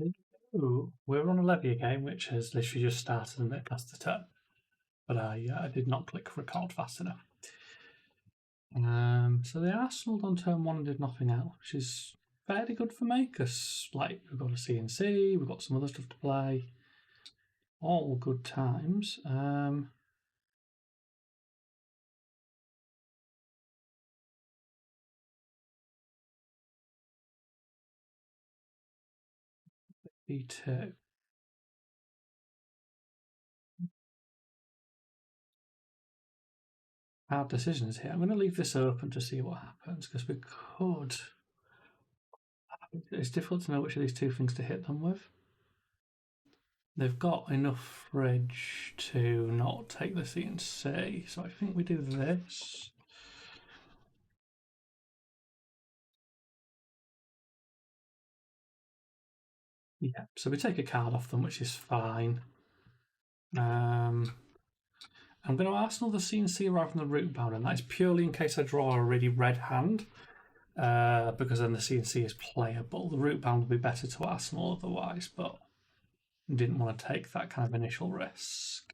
Ooh, we're on a Levia game, which has literally just started and it passed the turn. But I did not click record fast enough. So the Arsenal on turn one and did nothing else, which is fairly good for me because like we've got a CNC, we've got some other stuff to play. All good times. B2. Hard decisions here. I'm going to leave this open to see what happens because we could. It's difficult to know which of these two things to hit them with. They've got enough fridge to not take the CNC, so I think we do this. Yeah, so we take a card off them, which is fine. I'm going to Arsenal the CNC rather than the root bound, and that is purely in case I draw a really red hand, because then the CNC is playable. The root bound would be better to Arsenal otherwise, but didn't want to take that kind of initial risk.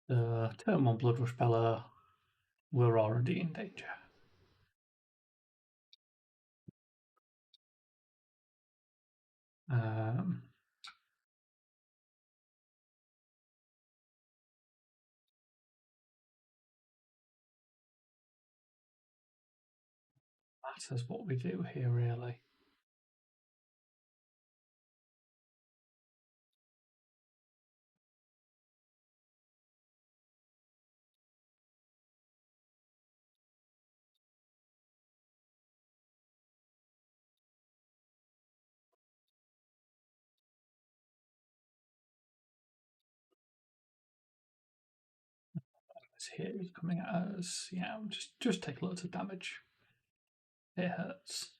Turn one Bloodrush Bella, we're already in danger. Matters what we do here, really. Here is coming at us. Yeah, just take loads of damage. It hurts.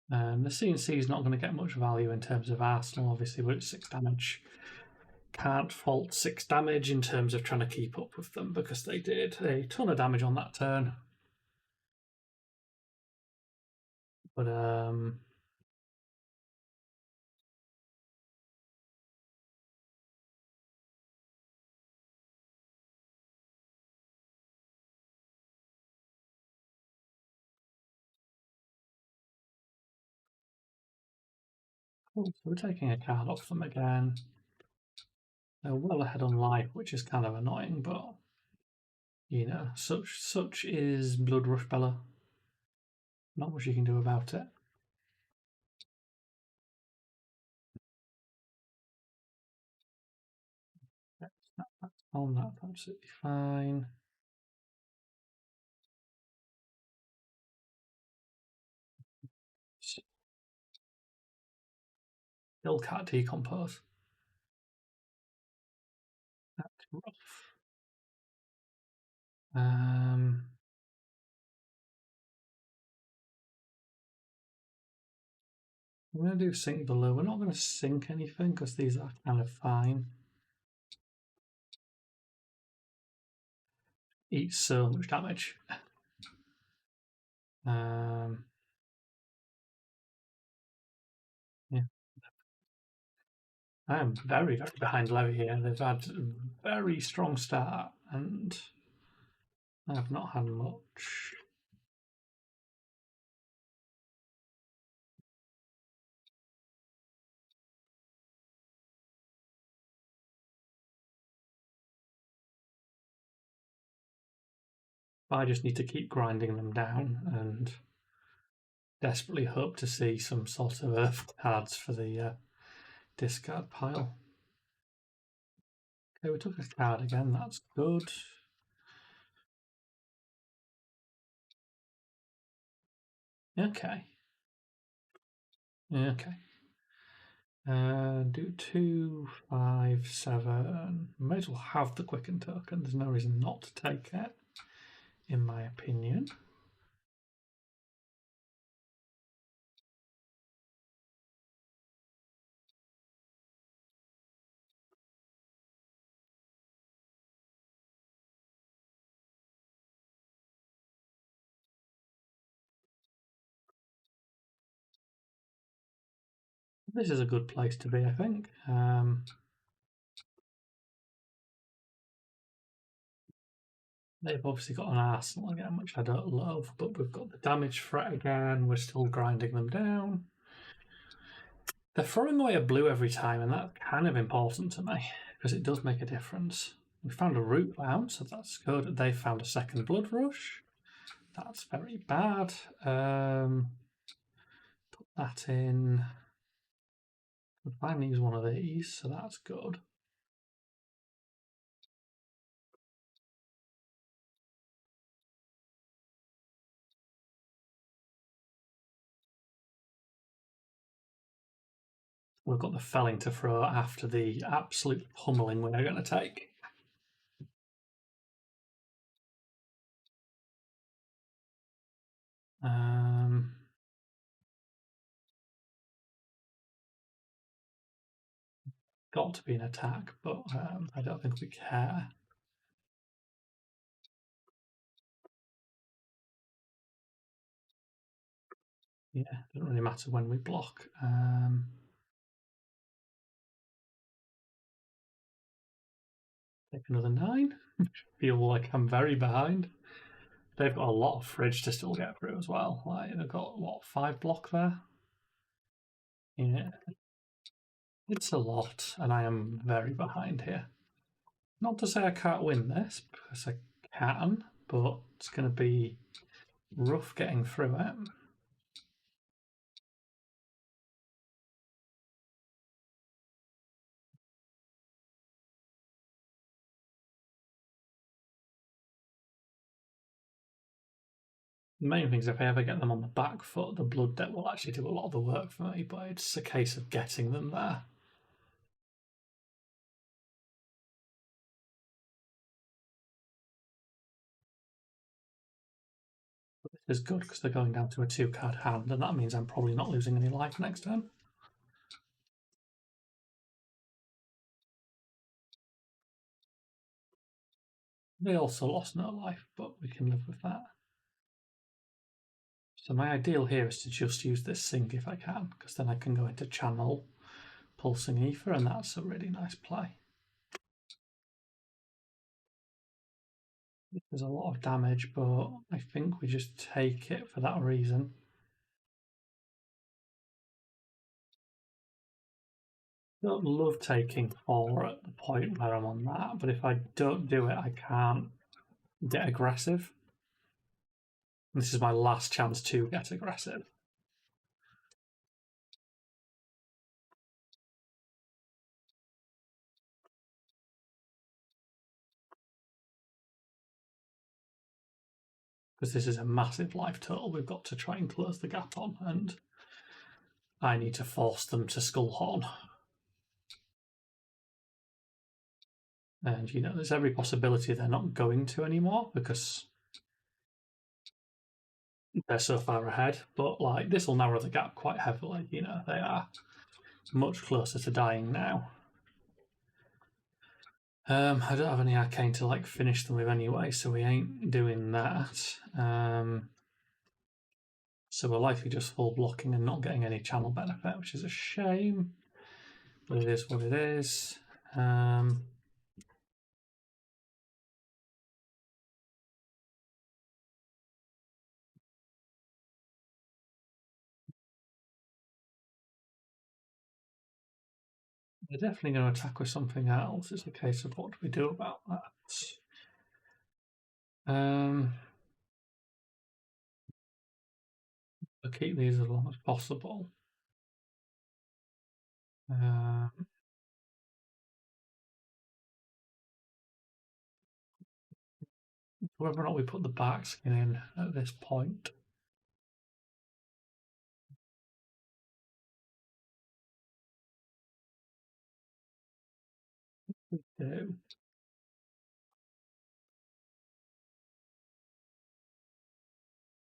The CNC is not going to get much value in terms of Arsenal, obviously, but it's 6 damage. Can't fault 6 damage in terms of trying to keep up with them because they did a ton of damage on that turn. But so we're taking a card off them again. They're well ahead on life, which is kind of annoying, but you know, such is Blood Rush Bella. Not much you can do about it. That's on, that's absolutely fine. Still can't decompose. That's rough. I'm going to do sink below. We're not going to sink anything because these are kind of fine. Eat so much damage. Yeah. I am very, very behind Levy here. They've had a very strong start and I have not had much. I just need to keep grinding them down and desperately hope to see some sort of earth cards for the discard pile. Okay, we took a card again, that's good. Okay. Okay. Do 2, 5, 7. May as well have the quicken token. There's no reason not to take it, in my opinion. This is a good place to be, I think. They've obviously got an arsenal again, which I don't love, but we've got the damage threat again. We're still grinding them down. They're throwing away a blue every time, and that's kind of important to me because it does make a difference. We found a root bound, so that's good. They found a second blood rush. That's very bad. Put that in. We'll finally use one of these, so that's good. We've got the felling to throw after the absolute pummeling we're going to take. Got to be an attack, but I don't think we care. Yeah, doesn't really matter when we block. Take another 9. Feel like I'm very behind. They've got a lot of fridge to still get through as well. Like they've got what, 5 block there? Yeah. It's a lot, and I am very behind here. Not to say I can't win this, because I can, but it's going to be rough getting through it. The main thing is if I ever get them on the back foot, the blood debt will actually do a lot of the work for me, but it's a case of getting them there. But this is good because they're going down to a 2-card hand, and that means I'm probably not losing any life next turn. They also lost no life, but we can live with that. So my ideal here is to just use this sink if I can, because then I can go into channel pulsing ether, and that's a really nice play. There's a lot of damage, but I think we just take it for that reason. I don't love taking 4 at the point where I'm on that, but if I don't do it, I can't get aggressive. This is my last chance to get aggressive. Because this is a massive life total we've got to try and close the gap on, and I need to force them to Skullhorn. And, you know, there's every possibility they're not going to anymore because they're so far ahead. But, like, this will narrow the gap quite heavily. You know, they are much closer to dying now. I don't have any arcane to, like, finish them with anyway, so we ain't doing that. So we're likely just full blocking and not getting any channel benefit, which is a shame. But it is what it is. They're definitely going to attack with something else. It's a case of what do we do about that. I'll keep these as long as possible. Whether or not we put the back skin in at this point. We do.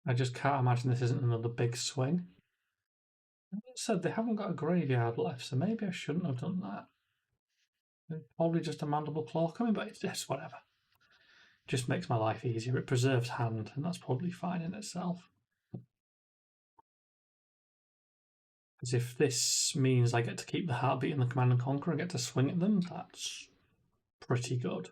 I just can't imagine this isn't another big swing. As I said, they haven't got a graveyard left, so maybe I shouldn't have done that. Probably just a mandible claw coming, but it's just whatever. Just makes my life easier. It preserves hand, and that's probably fine in itself. Because if this means I get to keep the heartbeat in the Command and Conquer and get to swing at them, that's pretty good.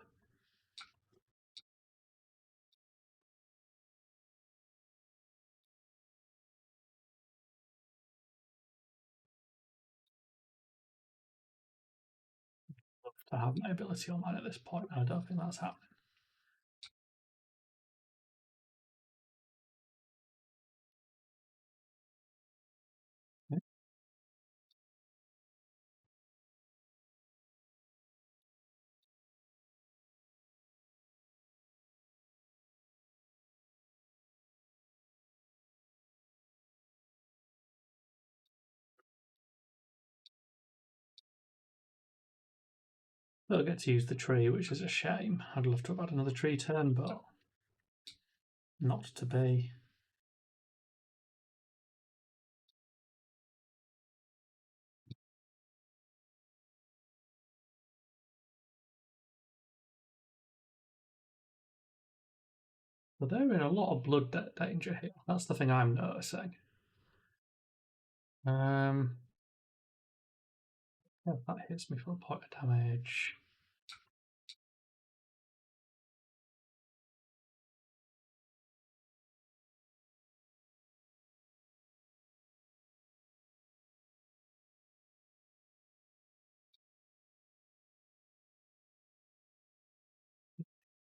Love to have my ability online at this point, and I don't think that's happening. Don't get to use the tree, which is a shame. I'd love to have had another tree turn, but not to be. But they're in a lot of blood danger here. That's the thing I'm noticing. Yeah, that hits me for a point of damage.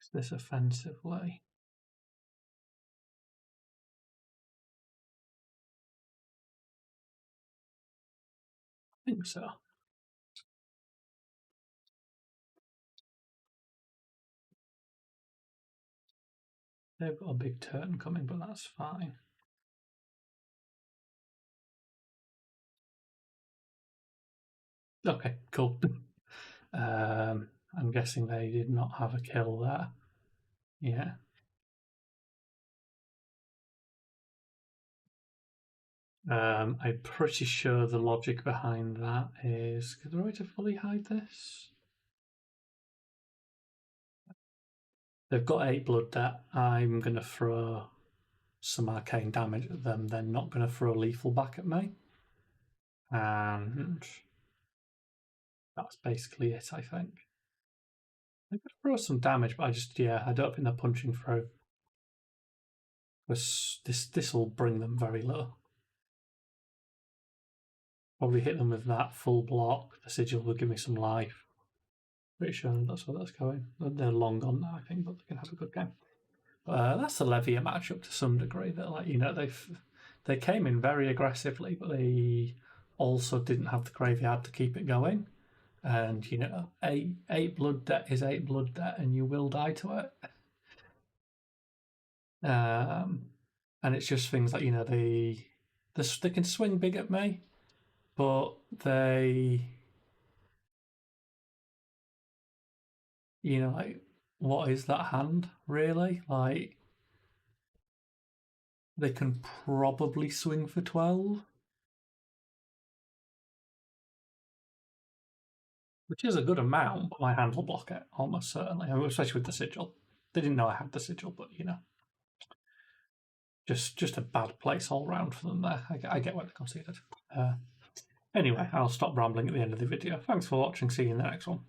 Is this offensively? I think so. They've got a big turn coming, but that's fine. Okay, cool. I'm guessing they did not have a kill there. Yeah. I'm pretty sure the logic behind that is, is there a way to fully hide this? They've got 8 blood debt. I'm going to throw some arcane damage at them. They're not going to throw lethal back at me. And that's basically it, I think. They could throw some damage, but I don't think they're punching through. This will bring them very low. Probably hit them with that full block. The sigil will give me some life. Pretty sure that's where that's going. They're long gone now, I think, but they can have a good game. That's the Levia matchup to some degree. That they came in very aggressively, but they also didn't have the graveyard to keep it going. And eight blood debt is 8 blood debt, and you will die to it. And it's just things like they can swing big at me, but they like what is that hand really like? They can probably swing for 12, which is a good amount, but my hand will block it almost certainly. Especially with the sigil. They didn't know I had the sigil, but just a bad place all round for them there. I get why they conceded. Anyway, I'll stop rambling at the end of the video. Thanks for watching. See you in the next one.